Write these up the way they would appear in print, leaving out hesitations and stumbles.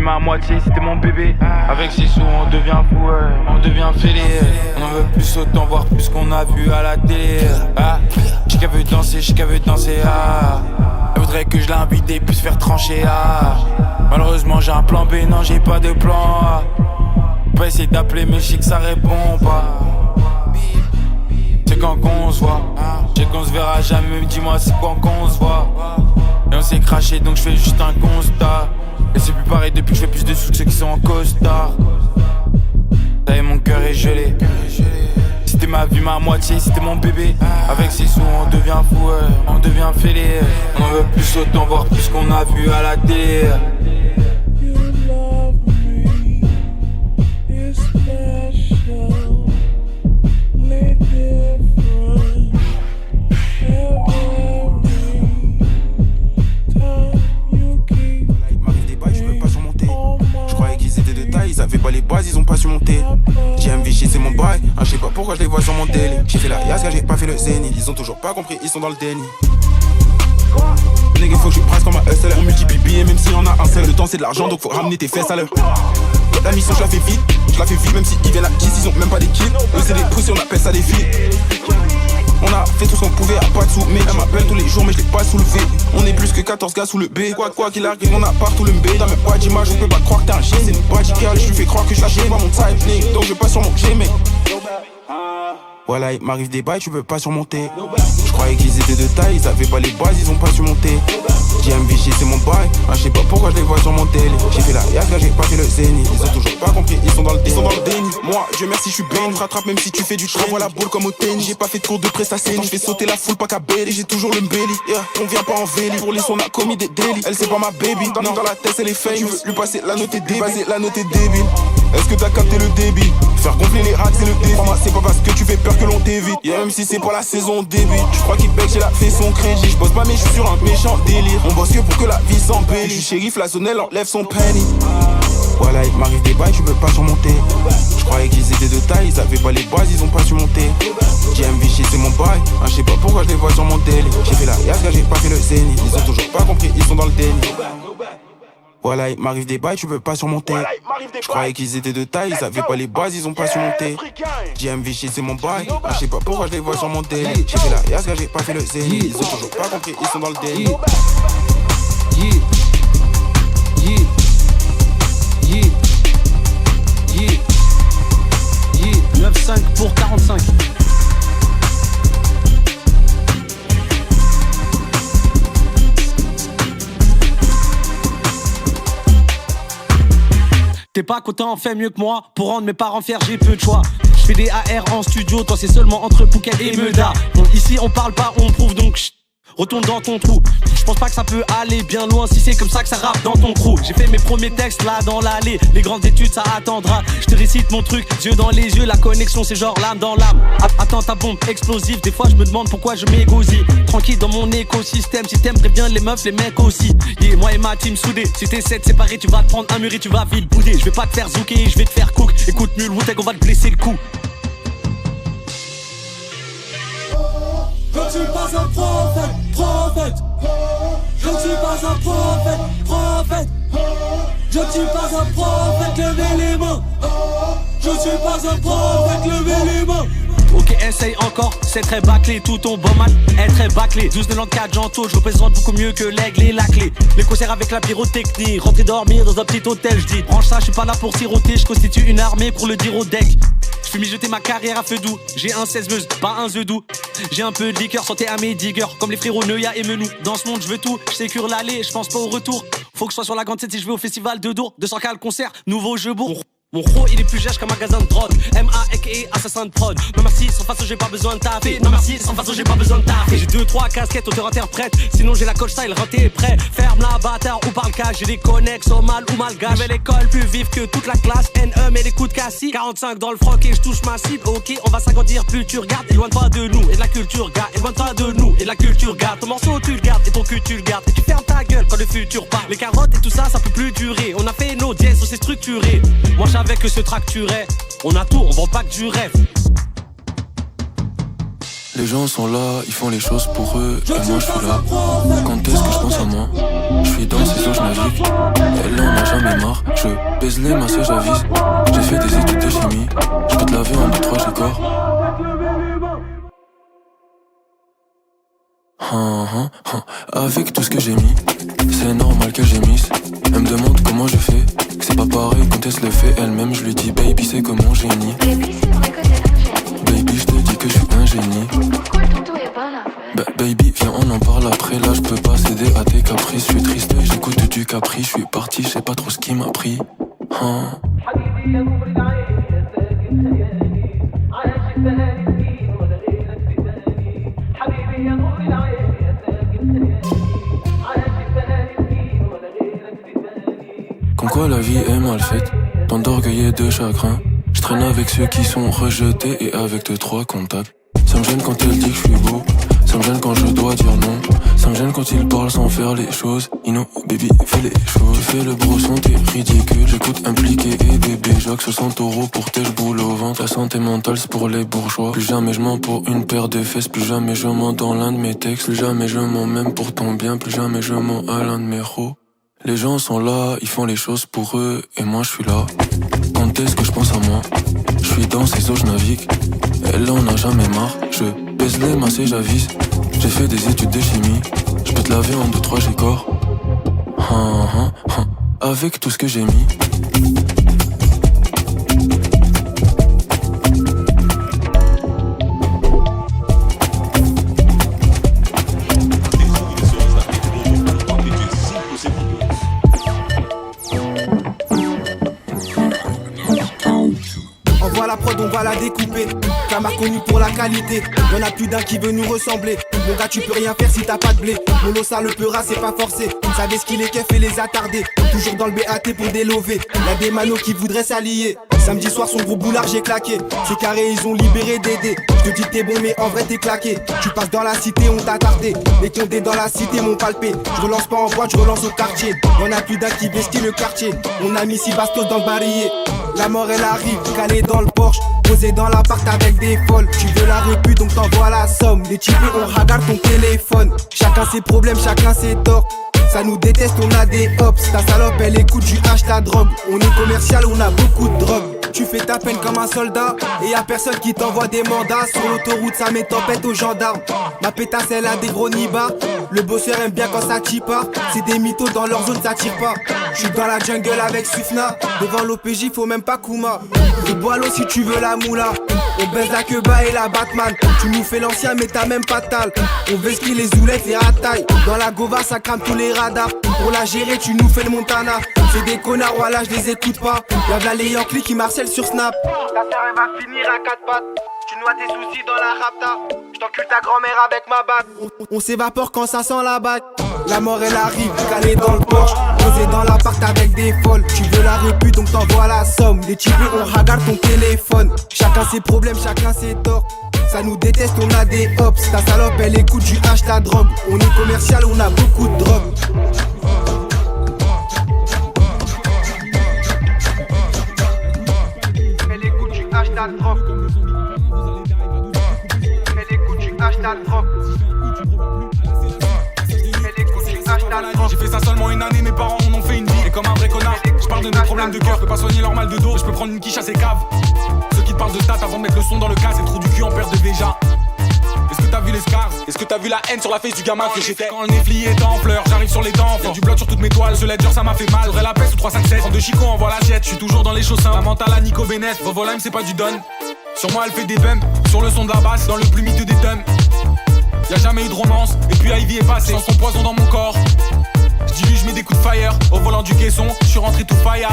ma moitié, c'était mon bébé. Avec ses sous, on devient fou, on devient fêlé. On en veut plus, autant voir plus qu'on a vu à la télé. Chica veut danser, Elle voudrait que je l'invite et puisse faire trancher, Malheureusement, j'ai un plan B, non, j'ai pas de plan A. On peut essayer d'appeler, mais je sais que ça répond pas. C'est quand qu'on se voit, je sais qu'on se verra jamais, même dis-moi c'est quand qu'on se voit. Et on s'est craché donc je fais juste un constat. Et c'est plus pareil depuis que je fais plus de sous que ceux qui sont en costard. Ça y est, mon cœur est gelé. C'était ma vie, ma moitié, c'était mon bébé. Avec ses sous on devient fou, on devient fêlé. On en veut plus, autant voir plus qu'on a vu à la télé. Ils avaient pas les bases, ils ont pas su monter. JMV c'est mon bail, je sais pas pourquoi je les vois sur mon télé. J'ai fait la Yaska, j'ai pas fait le zénith. Ils ont toujours pas compris, ils sont dans le déni. Nigga faut que je presse comme un hustler. On multiplie billets même s'il y en a un seul. Le temps c'est de l'argent donc faut ramener tes fesses à l'heure. La mission je la fais vite même s'ils viennent à 10, ils ont même pas des kills. Eux c'est des poussés, on appelle ça des filles. On a fait tout ce qu'on pouvait à pas de sous. Mais elle m'appelle tous les jours mais je l'ai pas soulevé. On est plus que 14 gars sous le B. Quoi qu'il arrive on a partout le B. T'as même pas d'image, on peut pas croire que t'es un chien. C'est une body girl, je lui fais croire que je lâche pas mon type nigga. Donc je passe sur mon Gmail. Voilà, il m'arrive des bails, tu peux pas surmonter. Je croyais qu'ils étaient de taille, ils avaient pas les bases, ils ont pas su monter. JMV c'est mon bail, je sais pas pourquoi je les vois sur mon télé. J'ai fait la Yaska, j'ai pas fait le zénith. Ils ont toujours pas compris, ils sont dans le déni. Moi, Dieu merci, je suis béni. Rattrape même si tu fais du train, vois la boule comme au tennis. J'ai pas fait de cours de prestation, je fais sauter la foule, pas qu'à belly. J'ai toujours le belly, on vient pas en véli. Pour les sons, on a commis des délits. Elle c'est pas ma baby, dans la tête elle est fake. Tu veux lui passer la note est débile, la note est débile. Est-ce que t'as capté le débit? Faire gonfler les racks c'est le défi. C'est pas parce que tu fais peur que l'on t'évite. Même si c'est pas la saison débute. Je crois qu'il bec, j'ai la fait son crédit. Je bosse pas mais je suis sur un méchant délire. On bosse que pour que la vie s'embellit. Je suis shérif, la zone elle enlève son penny. Voilà il m'arrive des bails, tu peux pas surmonter. Je croyais qu'ils étaient de taille, ils avaient pas les bases, ils ont pas su monter. JMV c'est mon bail, je sais pas pourquoi je les vois sur mon télé. J'ai fait la Yaska, j'ai pas fait le zénith. Ils ont toujours pas compris, ils sont dans le déni. Voilà, il m'arrive des bails, tu peux pas surmonter. Je croyais qu'ils étaient de taille, ils avaient pas les bases, ils ont pas su monter. JMV c'est mon bail, je sais pas pourquoi je les vois sur mon télé. J'ai fait la Yaska, j'ai pas fait le zénith. Ils ont toujours pas compris, ils sont dans le déni. 9-5 pour 45. T'es pas content, fais mieux que moi. Pour rendre mes parents fiers, j'ai peu de choix. Je fais des AR en studio, toi c'est seulement entre Phuket et Meda. Bon, ici on parle pas, on prouve donc chut, retourne dans ton trou. Je pense pas que ça peut aller bien loin si c'est comme ça que ça rappe dans ton crew. J'ai fait mes premiers textes là dans l'allée, les grandes études ça attendra. Je te récite mon truc, yeux dans les yeux, la connexion c'est genre l'âme dans l'âme. Attends ta bombe explosive, des fois je me demande pourquoi je m'égosille. Tranquille dans mon écosystème, si t'aimes préviens les meufs, les mecs aussi. Yeah, moi et ma team soudée, si t'es 7 séparés tu vas te prendre un mur et tu vas vite bouder. Je vais pas te faire zouker, je vais te faire cook. Écoute mule Wu-Tang, on va te blesser le cou. Je ne suis pas un prophète. Je ne suis pas un prophète. Je ne suis pas un prophète, levez les mains. Je ne suis pas un prophète, levez les mains. Ok, essaye encore, c'est très bâclé. Tout ton bon mal est très bâclé. 1294 Janto, je représente beaucoup mieux que l'aigle et la clé. Les concerts avec la pyrotechnie, rentrer dormir dans un petit hôtel, je dis branche ça, je suis pas là pour siroter, je constitue une armée pour le dire au deck. Je fais mijoter ma carrière à feu doux. J'ai un 16 meuse, pas un doux. J'ai un peu de liqueur, santé à mes diggers. Comme les frérots Neuya et Menou. Dans ce monde, je veux tout. Je sécure l'aller, je pense pas au retour. Faut que je sois sur la grande scène si je vais au festival de Dour. 200K le concert, nouveau jeu bourg. Mon gros il est plus gêche qu'un magasin de drogue. MA aka assassin de prod. Non merci, sans façon j'ai pas besoin de taper. Non merci, sans façon j'ai pas besoin de taper. J'ai 2-3 casquettes auteur-interprète. Sinon j'ai la coach style, raté est prêt. Ferme la bâtard ou parle cash. J'ai des connexes au mal ou malgache. Nouvelle école plus vive que toute la classe. NE mais les coups de cassis. 45 dans le froc et je touche ma cible. Ok on va s'agrandir plus tu regardes. Éloigne-toi de nous et de la culture gars. Éloigne-toi de nous et de la culture gars. Ton morceau tu le gardes et ton cul tu le gardes. Et tu fermes ta gueule quand le futur part. Les carottes et tout ça ça peut plus durer. On a fait nos dièses, on s'est structuré. Moi j'avais que ce track tuerait. On a tout, on vend pas que du rêve. Les gens sont là, ils font les choses pour eux, et moi je suis là. Quand est-ce que je pense à moi? Je suis dans ces eaux, je navigue. Elle en a jamais marre. Je baise les masses et j'avise. J'ai fait des études de chimie. Je peux te laver en 2-3 j'ai corps. Avec tout ce que j'ai mis, c'est normal que j'émisse. Elle me demande comment je fais, que c'est pas pareil quand elle se le fait elle-même. Je lui dis baby c'est comme mon génie. Baby c'est vrai que t'es un génie. Baby je te dis que je suis un génie. Pourquoi ton dos est bon en fait? Baby viens on en parle après. Là je peux pas céder à tes caprices. Je suis triste et j'écoute du Capri. Je suis parti, je sais pas trop ce qui m'a pris. Comme quoi la vie est mal faite, tant d'orgueil et de chagrin. Je traîne avec ceux qui sont rejetés et avec 2-3 contacts. Ça me gêne quand elle dit que je suis beau, ça me gêne quand je dois dire non. Ça me gêne quand il parle sans faire les choses. Ino, baby, fais les choses. Tu fais le brosson, t'es ridicule. J'écoute impliqué et bébé Jacques. 60€ pour tes boule au ventre. La santé mentale c'est pour les bourgeois. Plus jamais je mens pour une paire de fesses. Plus jamais je mens dans l'un de mes textes. Plus jamais je mens même pour ton bien. Plus jamais je mens à l'un de mes héros. Les gens sont là, ils font les choses pour eux, et moi je suis là. Quand est-ce que je pense à moi? Je suis dans ces eaux, je navigue. Elle en a jamais marre. Je baise les masses et j'avise. J'ai fait des études de chimie. Je peux te laver en 2-3 j'ai corps. Avec tout ce que j'ai mis. La prod on va la découper. Camar connu pour la qualité. Y'en a plus d'un qui veut nous ressembler. Mon gars tu peux rien faire si t'as pas de blé. Mon os ça le peura c'est pas forcé. Vous savez ce qu'il est keuf et les attardés. Toujours dans le BAT pour délover. Y'a des manos qui voudraient s'allier. Samedi soir son gros boulard j'ai claqué. C'est carré ils ont libéré Dédé. Je te dis t'es bon mais en vrai t'es claqué. Tu passes dans la cité on t'a tardé. Les condés dans la cité m'ont palpé. Je relance pas en boîte je relance au quartier. Y'en a plus d'un qui vestit le quartier. On a mis 6 bastos dans le barillet. La mort elle arrive, calée dans le Porsche, posé dans l'appart avec des folles. Tu veux la répu donc t'envoies la somme. Les types on regarde ton téléphone. Chacun ses problèmes, chacun ses torts. Ça nous déteste, on a des hops. Ta salope elle écoute du H ta drogue. On est commercial, on a beaucoup de drogue. Tu fais ta peine comme un soldat et y'a personne qui t'envoie des mandats. Sur l'autoroute ça met tempête aux gendarmes. Ma pétasse elle a des gros nibards. Le bosseur aime bien quand ça tire pas. C'est des mythos dans leur zone ça tire pas. J'suis dans la jungle avec Sufna. Devant l'OPJ faut même pas Kuma. De Boileau si tu veux la moula. On baise la queue-bas et la Batman. Tu nous fais l'ancien mais t'as même pas de tal. On vesquille les oulettes et rattaille. Dans la Gova ça crame tous les radars. Pour la gérer tu nous fais le Montana. C'est des connards voilà je les écoute pas. Y'a les Yankees qui marcellent sur Snap. Ta sœur elle va finir à 4 pattes. Tu noies tes soucis dans la rapta. J't'encule ta grand-mère avec ma batte. On s'évapore quand ça sent la batte. La mort elle arrive, calée dans le Porsche. Posé dans l'appart avec des folles. Tu veux la répu donc t'envoies la somme. Les types on regarde ton téléphone. Chacun ses problèmes, chacun ses torts. Ça nous déteste, on a des hops. Ta salope elle écoute du H ta drogue. On est commercial, on a beaucoup de drogue. Elle écoute du H ta drogue. Elle écoute du H ta drogue. J'ai fait ça seulement une année, mes parents en ont fait une vie. Et comme un vrai connard, je parle de mes problèmes de cœur. Je peux pas soigner leur mal de dos, je peux prendre une quiche à ces caves. Ceux qui te parlent de stats avant de mettre le son dans le cas, c'est le trou du cul en perte de déjà. Est-ce que t'as vu les scars? Est-ce que t'as vu la haine sur la face du gamin que j'étais? Quand le Nefli est en fleurs, j'arrive sur les dents. Y'a du bloc sur toutes mes toiles, ce ledger ça m'a fait mal. J'aurais la peste ou 357, prends de Chico, envoie l'assiette. J'suis toujours dans les chaussins, la mentale à Nico Bennett. Vovolime c'est pas du don. Sur moi elle fait des bumps, sur le son de la basse, dans le plus miteux des tums. Y'a jamais eu de romance, et puis Ivy est passé, sans son poison dans mon corps. J'dilue, j'mets des coups de fire, au volant du caisson, j'suis rentré tout fire.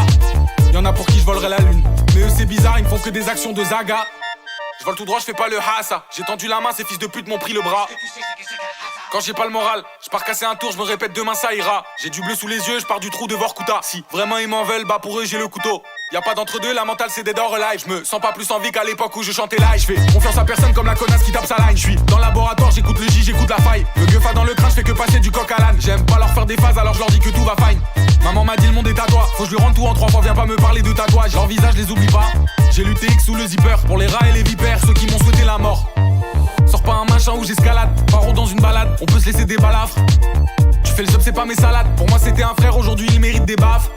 Y'en a pour qui j'volerais la lune, mais eux c'est bizarre, ils me font que des actions de Zaga. J'vole tout droit, j'fais pas le hassa. J'ai tendu la main, ces fils de pute m'ont pris le bras. Quand j'ai pas le moral, j'pars casser un tour, j'me répète demain ça ira. J'ai du bleu sous les yeux, j'pars du trou de Vorkuta. Si vraiment ils m'en veulent, bah pour eux j'ai le couteau. Y'a pas d'entre deux, la mentale c'est dead or alive. J'me sens pas plus en vie qu'à l'époque où je chantais live. J'fais confiance à personne comme la connasse qui tape sa line. J'suis dans le laboratoire, j'écoute le J, j'écoute la faille. Le gueufa dans le crâne, j'fais que passer du coq à l'âne. J'aime pas leur faire des phases, alors j'leur dis que tout va fine. Maman m'a dit le monde est à toi, faut que je lui rende tout en 3 fois, viens pas me parler de tatouage. Leur visage les oublie pas. J'ai lutté X sous le zipper pour les rats et les vipères, ceux qui m'ont souhaité la mort. Sors pas un machin où j'escalade. Paro dans une balade, on peut se laisser des balafres. Tu fais le job, c'est pas mes salades. Pour moi c'était un frère, aujourd'hui il mérite des baffes.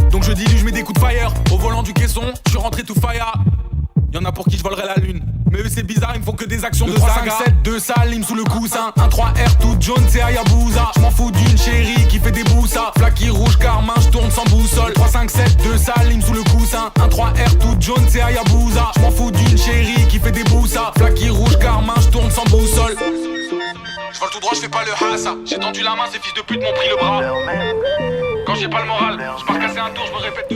Donc je dilue, je mets des coups de fire. Au volant du caisson, je suis rentré tout fire. Y'en a pour qui je volerai la lune. Mais eux c'est bizarre, ils me font que des actions de 3, 5, 7, 2 Salim sous le coussin. 1, 3, R, tout jaune, c'est Hayabusa. J'm'en fous d'une chérie qui fait des boussas. Flaky rouge, carmin, j'tourne sans boussole. 3, 5, 7, 2 Salim sous le coussin. 1, 3, R, tout jaune, c'est Hayabusa. J'm'en fous d'une chérie qui fait des boussas. Flaky rouge, carmin, j'tourne sans boussole. J'vole tout droit, j'fais pas le hassa. J'ai tendu la main, ces fils de pute m'ont pris le bras. Quand j'ai pas le moral, j'pars casser un tour, j'me répète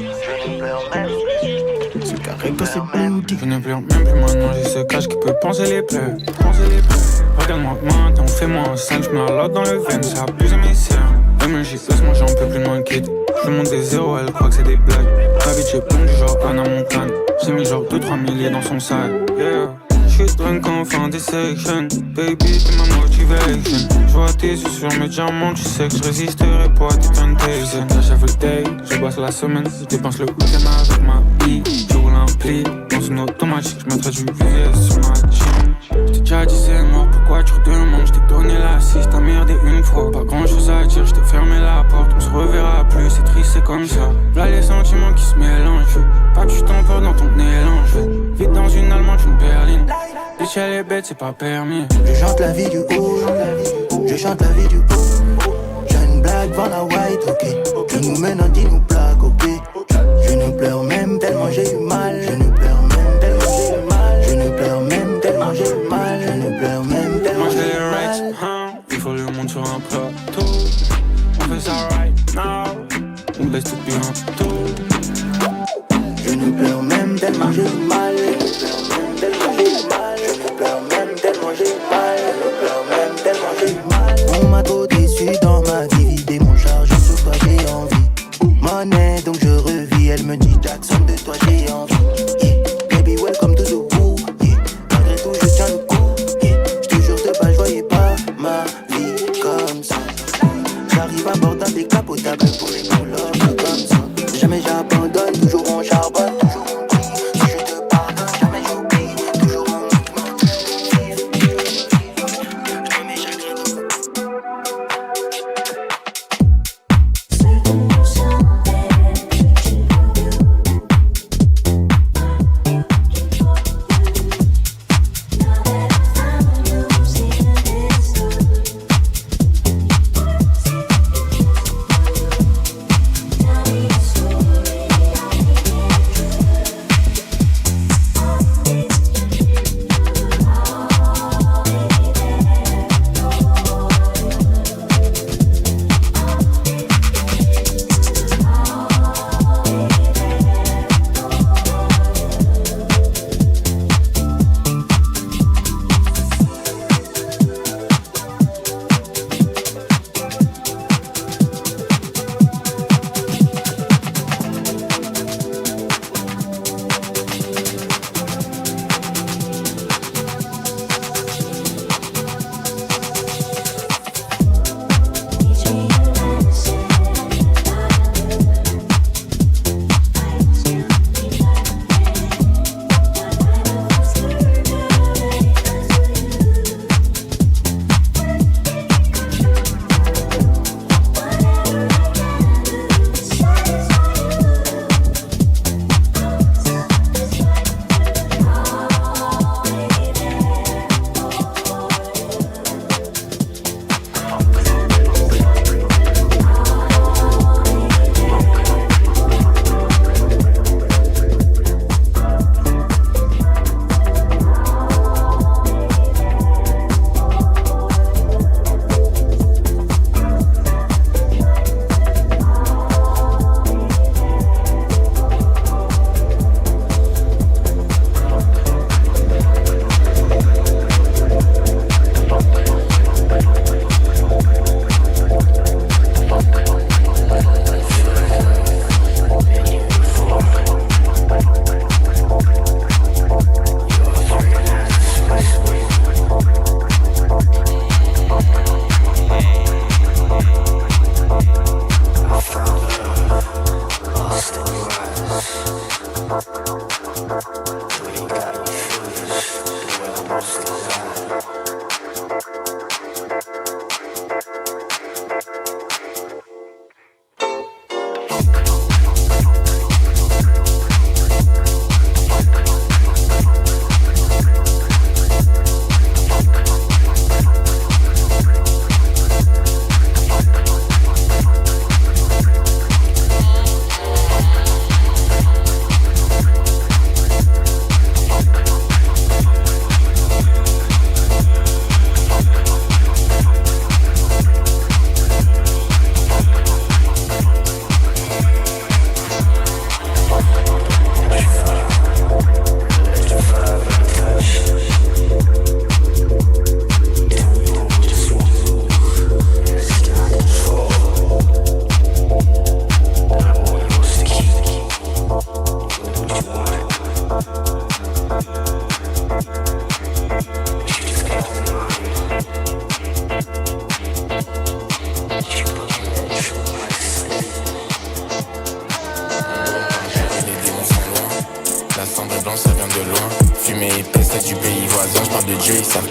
Ce carré que c'est boutique. Je ne pleure même plus maintenant, j'ai ce cache qui peut penser les pleurs. Regarde-moi maintenant, fais-moi un 5, j'mets la lotte dans le veine, ça abuse mes serres. MJ, laisse-moi, j'en peux plus de moins quitte. Je monte des zéros, elle croit que c'est des blagues. La bitch est bon du genre Anna Montana. J'ai mis genre 2-3 milliers dans son sac. Yeah. J'suis drunk en fin des sections. Baby, t'es ma motivation. J'vois tes yeux sur mes diamants. Tu sais que j'résisterai pas à tes temptations. J'lâche every day, je bosse la semaine. Je dépense le week-end avec ma vie. Je roule un pli dans une automatique. J'mettrai du VVS sur ma jean. J't'ai déjà dit c'est mort, pourquoi tu redemandes? J't'ai donné l'assist, t'as merdé une fois. Pas grand chose à dire, j't'ai fermé la porte. On se reverra plus, c'est triste, c'est comme ça. Là les sentiments qui se mélangent. Pas que tu t'emportes dans ton élan. Vite dans une allemande, une berline. Bitch elle est bête, c'est pas permis. Je chante la vie du haut, je chante la vie du haut. J'ai une blague, vend la white, ok. Tu nous mènes en dit nous plaque, ok. Je ne pleure même tellement j'ai eu mal. Je ne pleure même tellement j'ai eu mal. Je ne pleure même tellement j'ai eu mal. Je ne pleure même tellement Manger j'ai les eu rights, mal. il faut le monde sur un plateau. On fait ça right now. On baisse tout bientôt. Je ne pleure même tellement j'ai eu mal. Je ne pleure même tellement j'ai eu mal. Je ne pleure même tellement j'ai eu mal. Je ne pleure même tellement j'ai eu mal. On m'a trop déçu dans ma vie. Vider mon charge, sur toi j'ai envie. Monnaie donc je revis. Elle me dit Jackson de toi j'ai envie. Yeah. Baby welcome to the woo. Yeah. Malgré tout je tiens le coup. Yeah. Je te jure de pas je voyais pas ma vie comme ça. J'arrive à bord d'un décapotable pour les couleurs comme ça. Jamais j'abandonne, toujours on charbonne, toujours on dit. Si je te pardonne, jamais j'oublie. Toujours on vit, toujours on vit. Je te mets chaque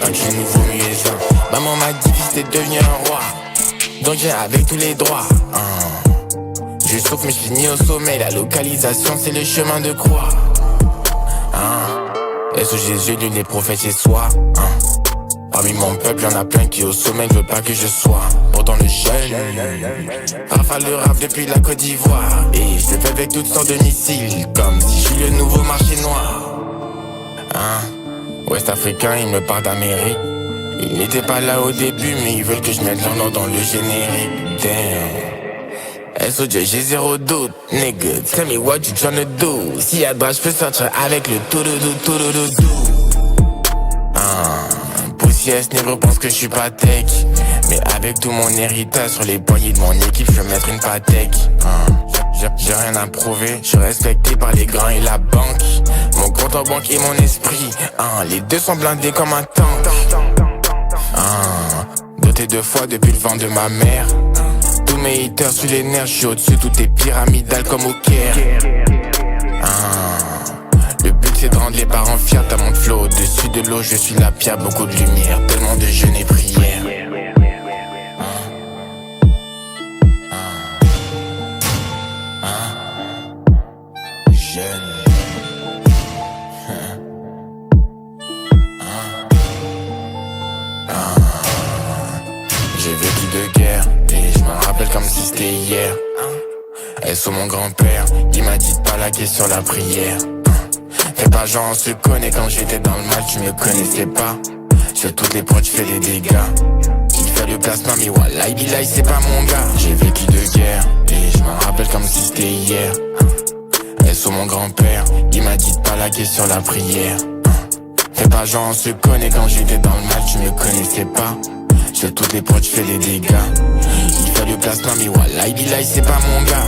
pas que je suis nouveau muezzin. Maman m'a dit fils t'es devenu un roi, donc j'ai avec tous les droits. Je souffre mais je finis au sommet. La localisation c'est le chemin de croix. SOG nul les prophètes chez soi. Parmi mon peuple y'en a plein qui au sommet ne veulent pas que je sois. Pourtant le jeune rafale le rap depuis la Côte d'Ivoire. Et je le fais avec toutes sortes de missiles, comme si je suis le nouveau marché noir. Ouest africain, ils me parlent d'Amérique. Ils n'étaient pas là au début, mais ils veulent que je mette leur nom dans le générique. Damn. SOG, j'ai zéro doute. Nigga, tell me what you tryna do. Si y'a de bras, j'peux sortir avec le tout-do-do-tout-do-do. Poussière, négro pense que je suis pas tech. Mais avec tout mon héritage sur les poignets de mon équipe, je vais mettre une patek. J'ai rien à prouver, je suis respecté par les grands et la banque. Mon compte en banque et mon esprit, les deux sont blindés comme un tank. Doté 2 fois depuis le vent de ma mère. Tous mes haters sous les nerfs, je suis au-dessus, tout est pyramidal comme au Caire. Le but c'est de rendre les parents fiers, t'as mon flow au-dessus de l'eau, je suis la pierre, beaucoup de lumière, tellement de jeûne et prière. J'ai vécu de guerre et je m'en rappelle comme si c'était hier. SO mon grand-père, il m'a dit de pas laguer sur la prière. Fais pas genre on se connaît, quand j'étais dans le match tu me connaissais pas. Sur toutes les proches j'fais des dégâts. Il fait le placement mais wallah billahi c'est pas mon gars. J'ai vécu de guerre et je m'en rappelle comme si c'était hier. SO mon grand-père, il m'a dit de pas laguer sur la prière. Fais pas genre on se connaît, quand j'étais dans le match tu me connaissais pas. Sur toutes les proches j'fais des dégâts. Il fait le placement mais wallah billahi c'est pas mon gars.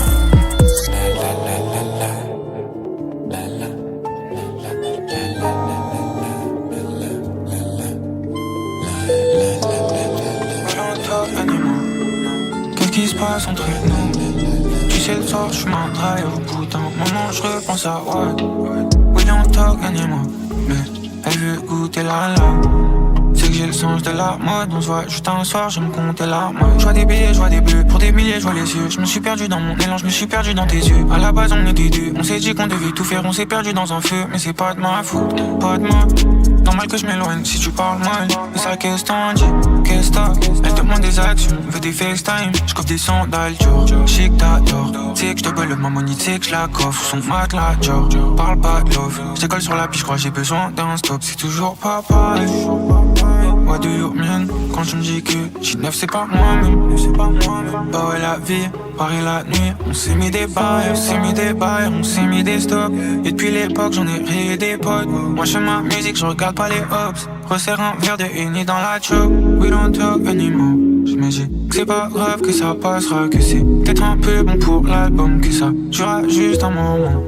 Qu'est-ce qui se passe entre nous? Tu sais le soir je suis mal travaillé au bout d'un moment je repense à what. Oui on talk gagnez-moi. Mais elle veut goûter la lame. C'est que j'ai le sens de la mode. On se voit juste un soir, je me comptais la mode. Je vois des billets, je vois des bleus. Pour des milliers, je vois les yeux. Je me suis perdu dans mon élan, je me suis perdu dans tes yeux. À la base on était deux, on s'est dit qu'on devait tout faire. On s'est perdu dans un feu, mais c'est pas de ma faute. Pas de moi. Normal que je m'éloigne si tu parles mal. Mais ça qu'est-ce t'en dis, qu'est-ce t'as? Elle demande des actions, veut des FaceTime. J'coffre des sandales, Dior, chic t'adore. T'sais que j'te belle ma money, t'sais que j'la coffre. Son matelas, Dior, parle pas de love. J'décolle sur la piste, j'crois j'ai besoin d'un stop. C'est toujours pas pareil. What do you mean? Quand je me dis que G9 c'est pas moi-même. Bah ouais la vie, Paris la nuit. On s'est mis des bails, on s'est mis des bails, on s'est mis des stops. Et depuis l'époque j'en ai rayé des potes. Moi je fais ma musique, je regarde pas les hops. Resserre un verre de Henny dans la choke. We don't talk anymore. Je me dis que c'est pas grave, que ça passera. Que c'est peut-être un peu bon pour l'album. Que ça durera juste un moment.